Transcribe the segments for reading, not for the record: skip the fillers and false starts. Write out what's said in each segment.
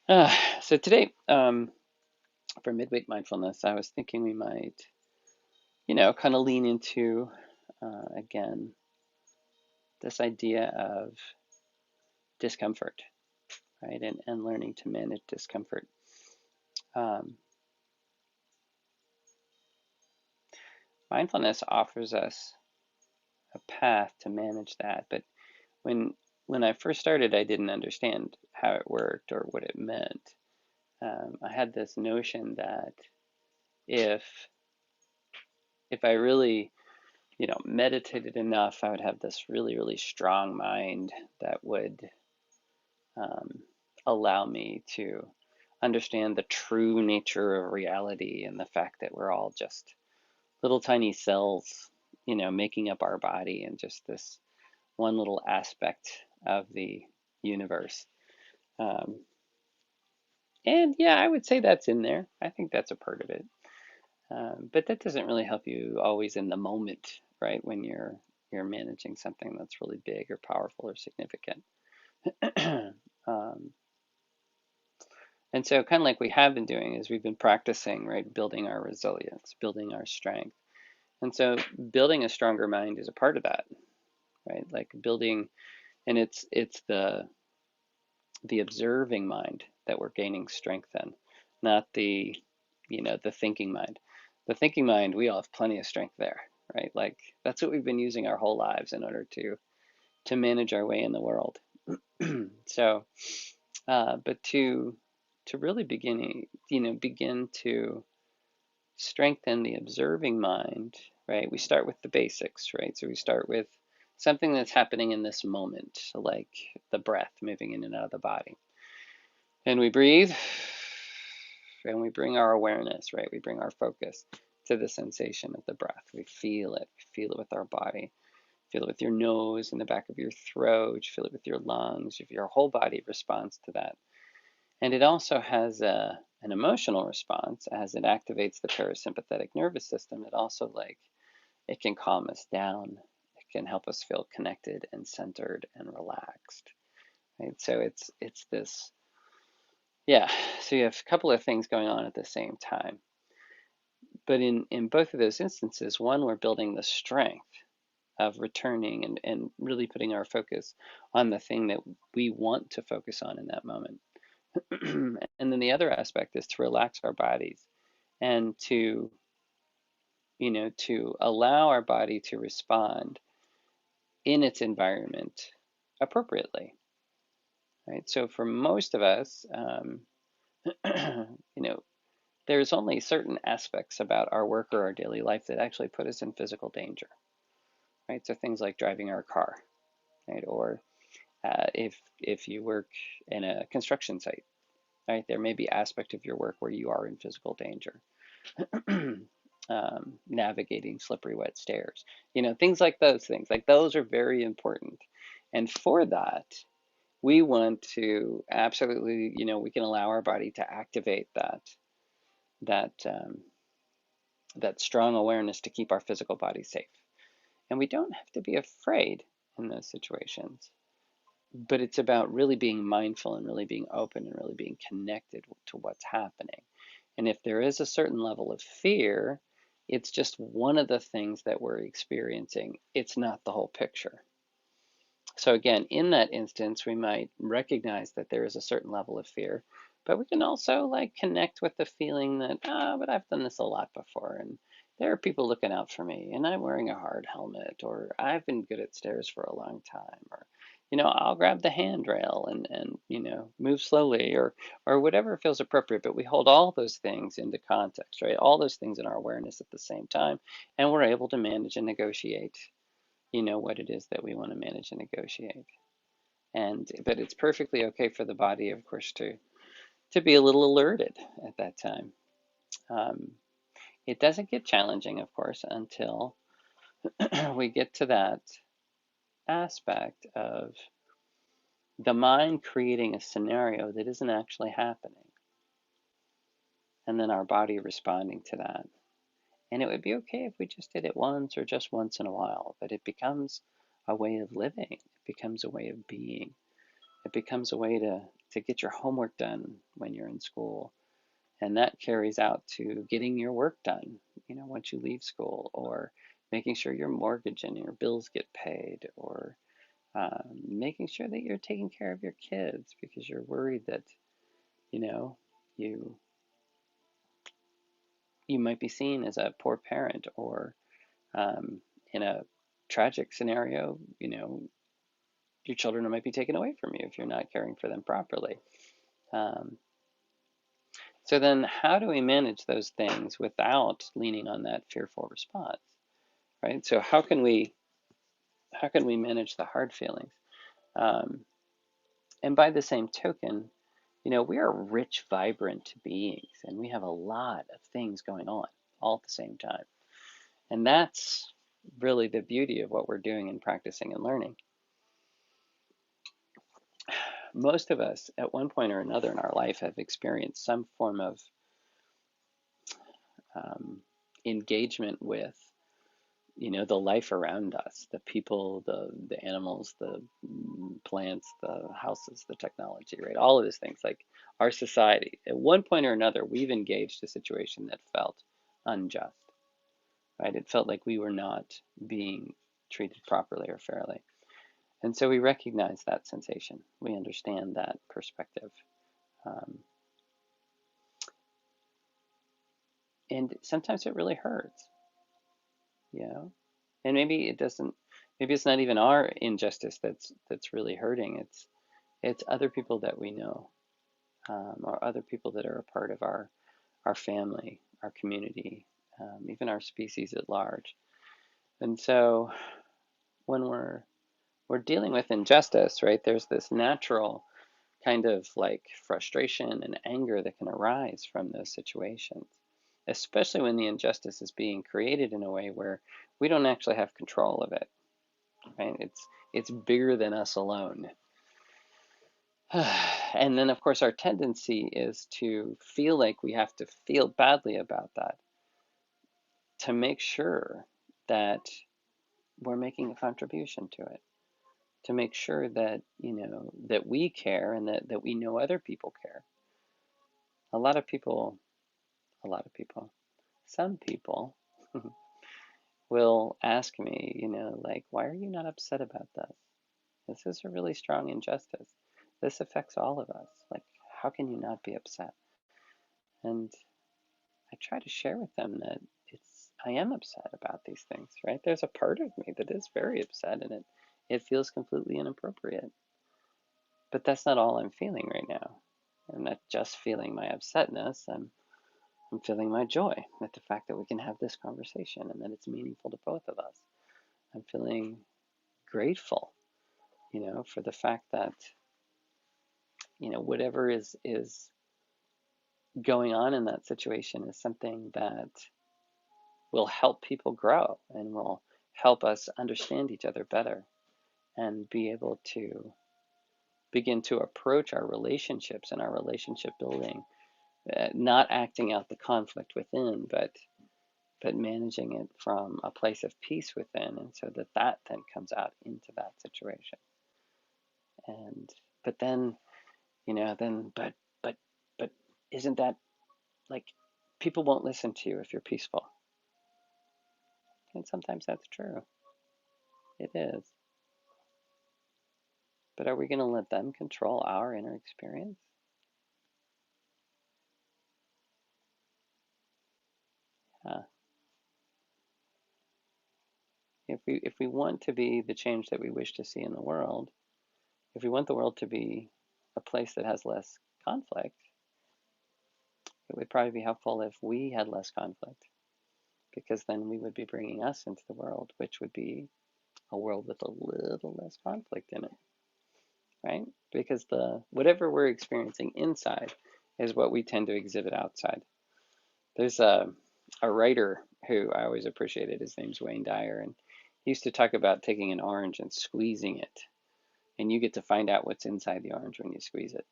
Uh, so today, for midweek mindfulness, I was thinking we might, kind of lean into, again, this idea of discomfort, right? And learning to manage discomfort. Um, Mindfulness offers us a path to manage that, but when when I first started, I didn't understand how it worked or what it meant. I had this notion that if if I really meditated enough, I would have this really, really strong mind that would um, allow me to understand the true nature of reality and the fact that we're all just little tiny cells, making up our body and just this one little aspect of the universe. Um, and yeah, I would say that's in there. I think that's a part of it. But that doesn't really help you always in the moment, right? When you're managing something that's really big or powerful or significant. um, and so, kind of like we have been doing, is we've been practicing, right? Building our resilience, building our strength. And so, building a stronger mind is a part of that, right? Like building, and it's the observing mind that we're gaining strength in, not the thinking mind. The thinking mind, we all have plenty of strength there, right? Like that's what we've been using our whole lives in order to manage our way in the world. So, but to really begin to strengthen the observing mind, right? We start with the basics, right? So we start with something that's happening in this moment, like the breath moving in and out of the body. And we breathe and we bring our awareness, right? We bring our focus to the sensation of the breath. We feel it. We feel it with our body. Feel it with your nose and the back of your throat. Feel it with your lungs. Your whole body responds to that. And it also has an emotional response as it activates the parasympathetic nervous system. It also it can calm us down. It can help us feel connected and centered and relaxed. Right? So it's this, yeah. So you have a couple of things going on at the same time. But in both of those instances, one, we're building the strength of returning and really putting our focus on the thing that we want to focus on in that moment. And then the other aspect is to relax our bodies and to allow our body to respond in its environment appropriately, right? So for most of us, you know, there's only certain aspects about our work or our daily life that actually put us in physical danger, right? So things like driving our car, right? Or if you work in a construction site, right? There may be aspect of your work where you are in physical danger. Navigating slippery wet stairs, things like those things. Like those are very important. And for that, we want to absolutely, we can allow our body to activate that that strong awareness to keep our physical body safe. And we don't have to be afraid in those situations, but it's about really being mindful and really being open and really being connected to what's happening. And if there is a certain level of fear, it's just one of the things that we're experiencing. It's not the whole picture. So again, in that instance, we might recognize that there is a certain level of fear, but we can also connect with the feeling that, but I've done this a lot before, and there are people looking out for me, and I'm wearing a hard helmet, or I've been good at stairs for a long time, or I'll grab the handrail and move slowly, or whatever feels appropriate. But we hold all those things into context, right? All those things in our awareness at the same time, and we're able to manage and negotiate what it is that we want to manage and negotiate. And but it's perfectly okay for the body, of course, to be a little alerted at that time. Um, it doesn't get challenging, of course, until we get to that aspect of the mind creating a scenario that isn't actually happening, and then our body responding to that. And it would be okay if we just did it once or just once in a while, but it becomes a way of living. It becomes a way of being. It becomes a way to get your homework done when you're in school. And that carries out to getting your work done, once you leave school, or making sure your mortgage and your bills get paid, or making sure that you're taking care of your kids because you're worried that, you know, you you might be seen as a poor parent, or in a tragic scenario, your children might be taken away from you if you're not caring for them properly. Um, so then, how do we manage those things without leaning on that fearful response, right? So how can we manage the hard feelings? Um, and by the same token, we are rich, vibrant beings, and we have a lot of things going on all at the same time. And that's really the beauty of what we're doing in practicing and learning. Most of us, at one point or another in our life, have experienced some form of um, engagement with, the life around us, the people, the animals, the plants, the houses, the technology, right? All of these things, like our society. At one point or another, we've engaged a situation that felt unjust, right? It felt like we were not being treated properly or fairly. And so we recognize that sensation. We understand that perspective. Um, and sometimes it really hurts, you know? And maybe it doesn't, maybe it's not even our injustice that's really hurting. It's other people that we know, or other people that are a part of our family, our community, even our species at large. And so when we're dealing with injustice, right, there's this natural kind of like frustration and anger that can arise from those situations, especially when the injustice is being created in a way where we don't actually have control of it, right? It's bigger than us alone. And then, of course, our tendency is to feel like we have to feel badly about that to make sure that we're making a contribution to it, to make sure that, that we care and that we know other people care. A lot of people, a lot of people, some people will ask me, like, why are you not upset about this? This is a really strong injustice. This affects all of us. Like, how can you not be upset? And I try to share with them that I am upset about these things, right? There's a part of me that is very upset, and it feels completely inappropriate. But that's not all I'm feeling right now. I'm not just feeling my upsetness. I'm feeling my joy at the fact that we can have this conversation and that it's meaningful to both of us. I'm feeling grateful, for the fact that, whatever is going on in that situation is something that will help people grow and will help us understand each other better and be able to begin to approach our relationships and our relationship building, not acting out the conflict within, but managing it from a place of peace within, and so that then comes out into that situation. And but then, then but isn't that, like, people won't listen to you if you're peaceful? And sometimes that's true. It is. But are we going to let them control our inner experience? Uh, if we want to be the change that we wish to see in the world, if we want the world to be a place that has less conflict, it would probably be helpful if we had less conflict, because then we would be bringing us into the world, which would be a world with a little less conflict in it, right? Because the whatever we're experiencing inside is what we tend to exhibit outside. There's a writer who I always appreciated. His name's Wayne Dyer, and he used to talk about taking an orange and squeezing it, and you get to find out what's inside the orange when you squeeze it.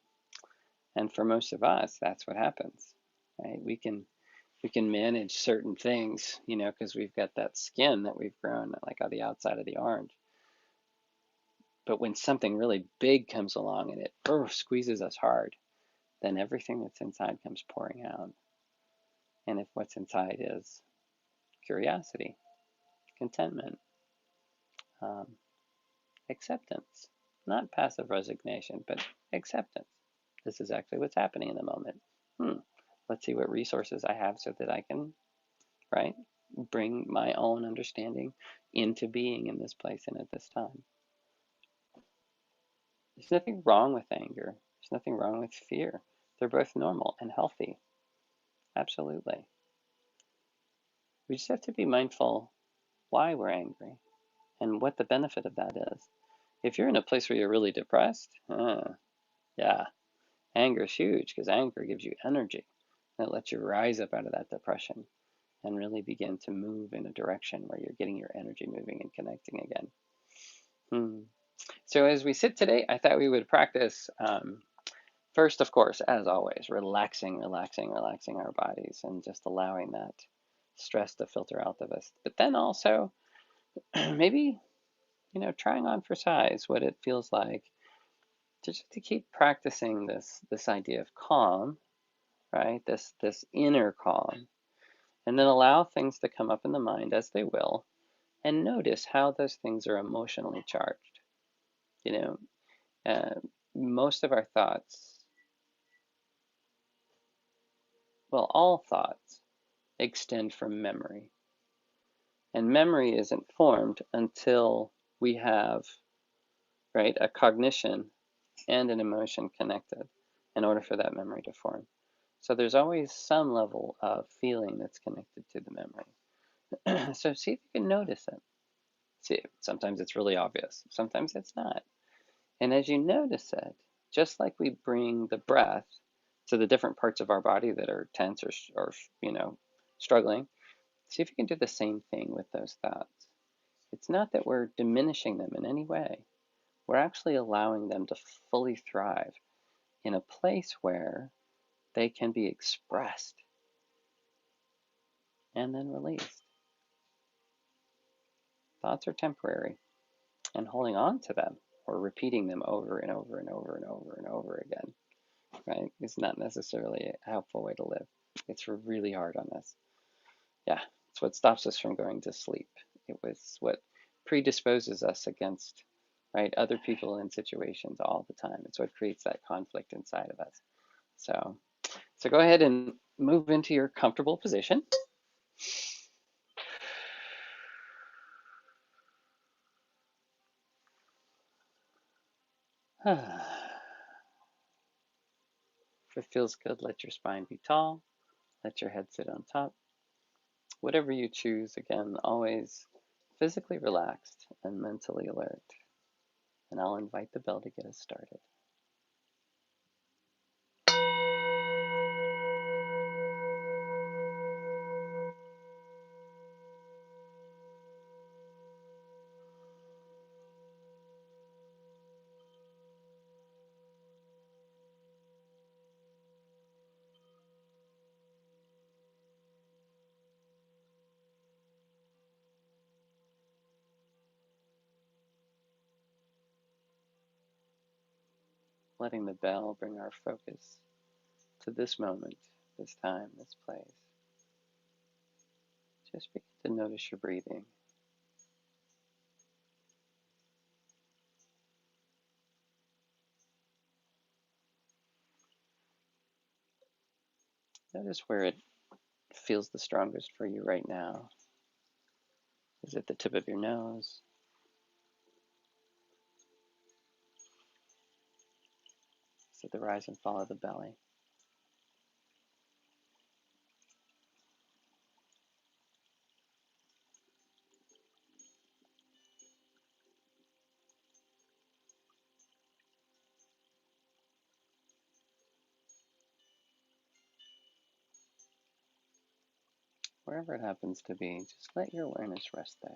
And for most of us, that's what happens, right? We can manage certain things, because we've got that skin that we've grown like on the outside of the orange. But when something really big comes along and it squeezes us hard, then everything that's inside comes pouring out. And if what's inside is curiosity, contentment, um, acceptance, not passive resignation, but acceptance. This is actually what's happening in the moment. Let's see what resources I have so that I can, right, bring my own understanding into being in this place and at this time. There's nothing wrong with anger. There's nothing wrong with fear. They're both normal and healthy. Absolutely. We just have to be mindful why we're angry and what the benefit of that is. If you're in a place where you're really depressed, yeah, anger is huge because anger gives you energy. And it lets you rise up out of that depression and really begin to move in a direction where you're getting your energy moving and connecting again. So as we sit today, I thought we would practice first, of course, as always, relaxing our bodies and just allowing that stress to filter out of us. But then also maybe, trying on for size what it feels like just to keep practicing this idea of calm, right? This inner calm, and then allow things to come up in the mind as they will, and notice how those things are emotionally charged. You know, most of our thoughts, well, all thoughts extend from memory. And memory isn't formed until we have, right, a cognition and an emotion connected in order for that memory to form. So there's always some level of feeling that's connected to the memory. So see if you can notice it. See, sometimes it's really obvious, sometimes it's not. And as you notice it, just like we bring the breath to the different parts of our body that are tense or struggling, see if you can do the same thing with those thoughts. It's not that we're diminishing them in any way. We're actually allowing them to fully thrive in a place where they can be expressed and then released. Thoughts are temporary, and holding on to them or repeating them over and over and over and over and over again, right, is not necessarily a helpful way to live. It's really hard on us. Yeah, it's what stops us from going to sleep. It was what predisposes us against, right, other people and situations all the time. It's what creates that conflict inside of us. So go ahead and move into your comfortable position. If it feels good, let your spine be tall. Let your head sit on top. Whatever you choose, again, always physically relaxed and mentally alert. And I'll invite the bell to get us started. Letting the bell bring our focus to this moment, this time, this place. Just begin to notice your breathing. Notice where it feels the strongest for you right now. Is it the tip of your nose? Is it the rise and fall of the belly? Wherever it happens to be, just let your awareness rest there.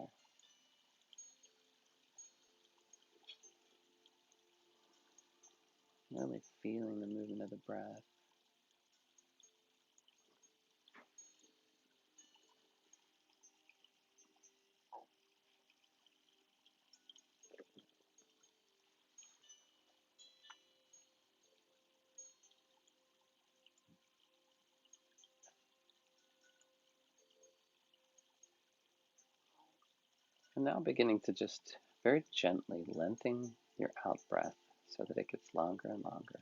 Really feeling the movement of the breath. And now beginning to just very gently lengthen your out breath so that it gets longer and longer.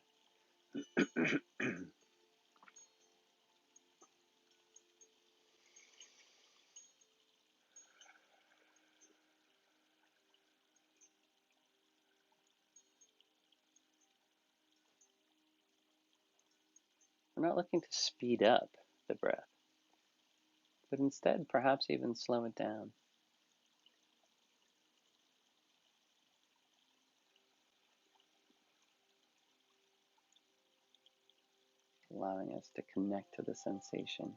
We're not looking to speed up the breath, but instead perhaps even slow it down. Allowing us to connect to the sensation.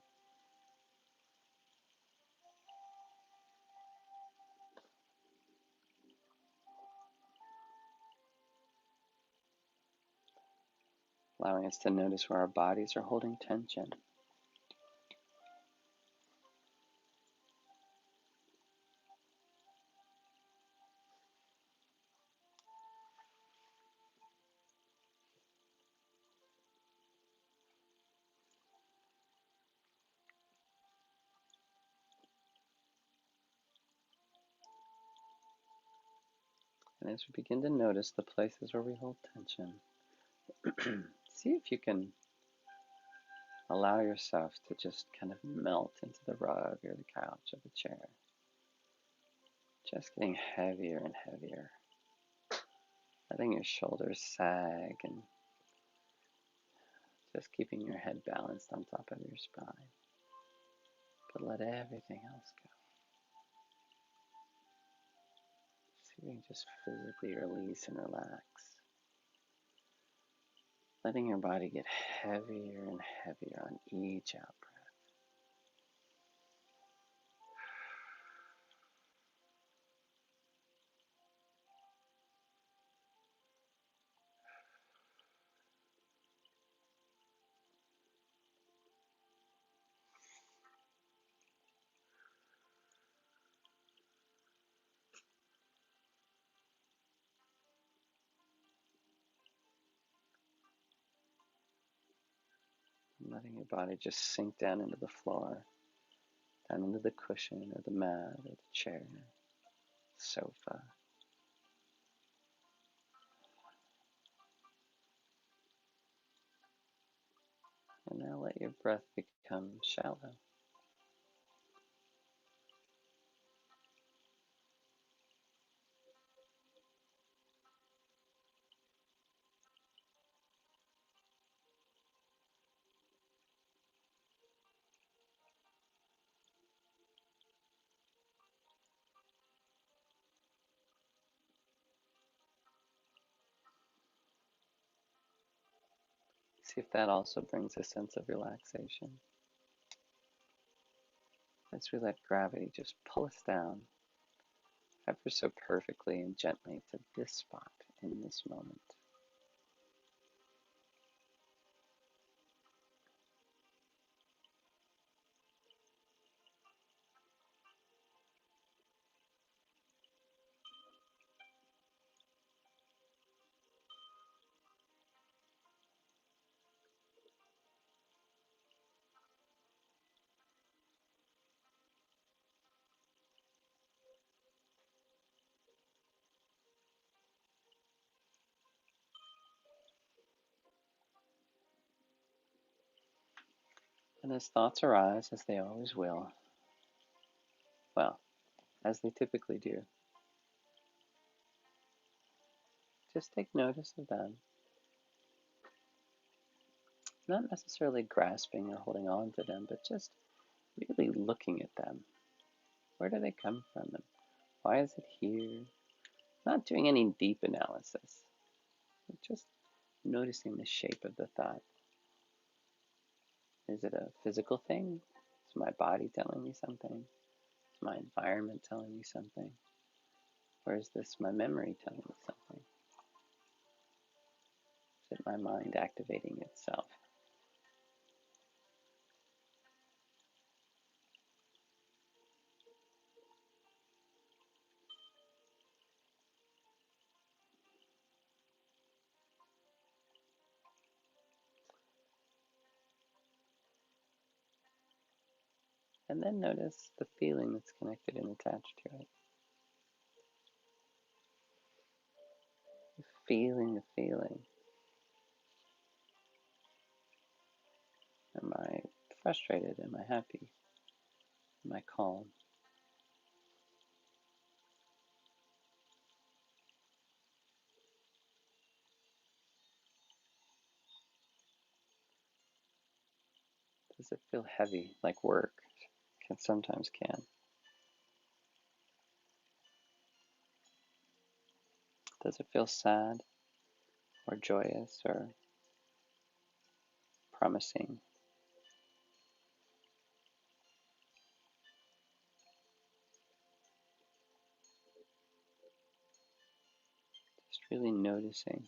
Allowing us to notice where our bodies are holding tension. And as we begin to notice the places where we hold tension, see if you can allow yourself to just kind of melt into the rug or the couch or the chair. Just getting heavier and heavier. Letting your shoulders sag and just keeping your head balanced on top of your spine. But let everything else go. See if you can just physically release and relax. Letting your body get heavier and heavier on each out breath. Letting your body just sink down into the floor, down into the cushion or the mat or the chair, sofa. And now let your breath become shallow. See if that also brings a sense of relaxation. As we let gravity just pull us down ever so perfectly and gently to this spot in this moment. And as thoughts arise, as they always will, well, as they typically do, just take notice of them. Not necessarily grasping or holding on to them, but just really looking at them. Where do they come from and why is it here? Not doing any deep analysis, but just noticing the shape of the thought. Is it a physical thing? Is my body telling me something? Is my environment telling me something? Or is this my memory telling me something? Is it my mind activating itself? And then notice the feeling that's connected and attached to it. feeling the feeling. Am I frustrated? Am I happy? Am I calm? Does it feel heavy, like work sometimes can? Does it feel sad or joyous or promising? Just really noticing.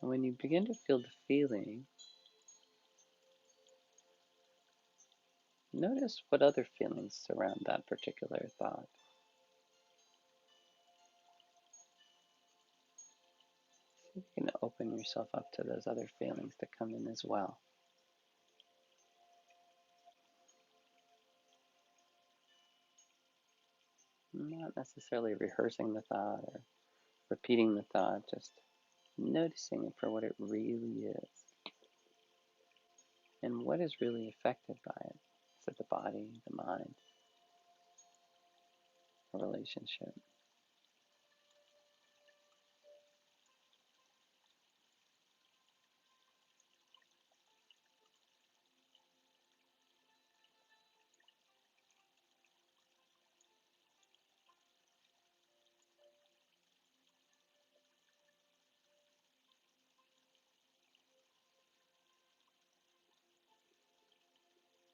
And when you begin to feel the feeling, notice what other feelings surround that particular thought. See if you can open yourself up to those other feelings that come in as well. Not necessarily rehearsing the thought or repeating the thought, just noticing it for what it really is and what is really affected by it. Is it the body, the mind, a relationship?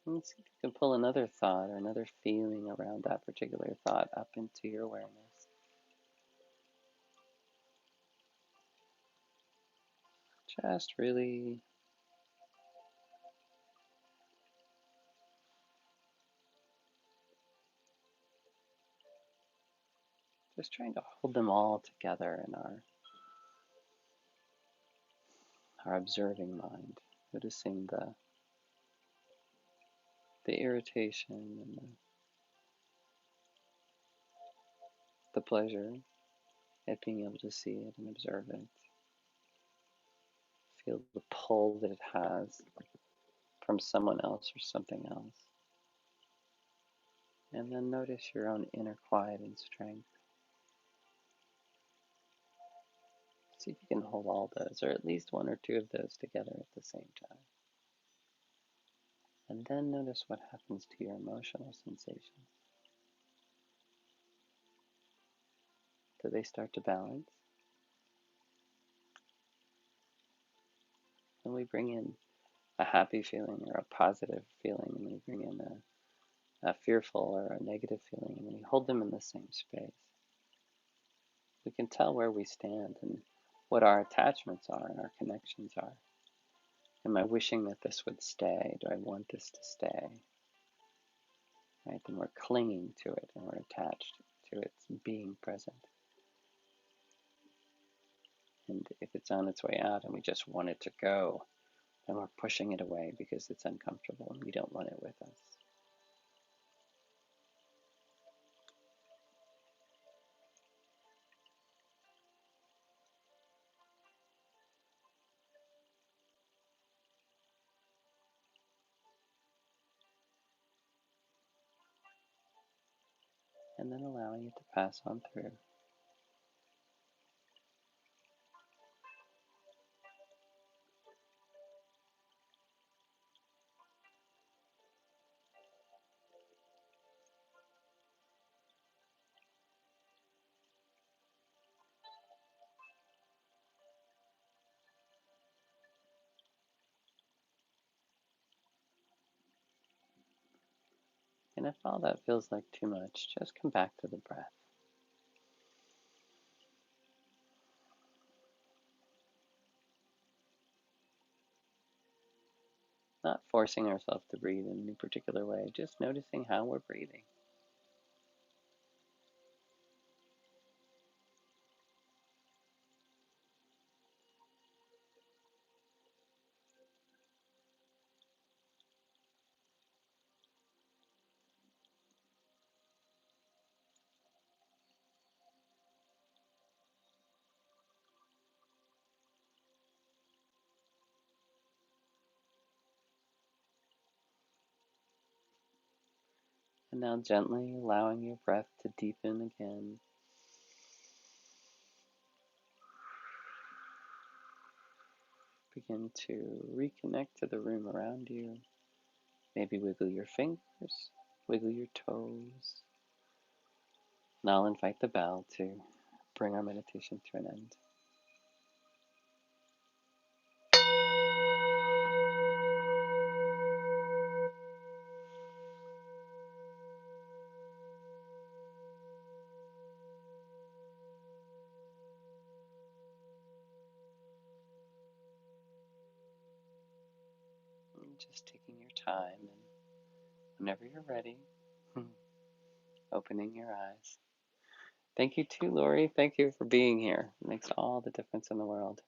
And see if you can pull another thought or another feeling around that particular thought up into your awareness. Just really just trying to hold them all together in our observing mind, noticing the irritation and the pleasure at being able to see it and observe it. Feel the pull that it has from someone else or something else. And then notice your own inner quiet and strength. See if you can hold all those, or at least one or two of those together at the same time. And then notice what happens to your emotional sensations. Do they start to balance? And we bring in a happy feeling or a positive feeling, and we bring in a fearful or a negative feeling, and we hold them in the same space. We can tell where we stand and what our attachments are and our connections are. Am I wishing that this would stay? Do I want this to stay? Right? Then we're clinging to it and we're attached to its being present. And if it's on its way out and we just want it to go, then we're pushing it away because it's uncomfortable and we don't want it with us. And then allowing it to pass on through. And if all that feels like too much, just come back to the breath. Not forcing ourselves to breathe in any particular way, just noticing how we're breathing. And now gently allowing your breath to deepen again. Begin to reconnect to the room around you. Maybe wiggle your fingers, wiggle your toes. And I'll invite the bell to bring our meditation to an end. And just taking your time, and whenever you're ready, opening your eyes. Thank you too, Lori. Thank you for being here. It makes all the difference in the world.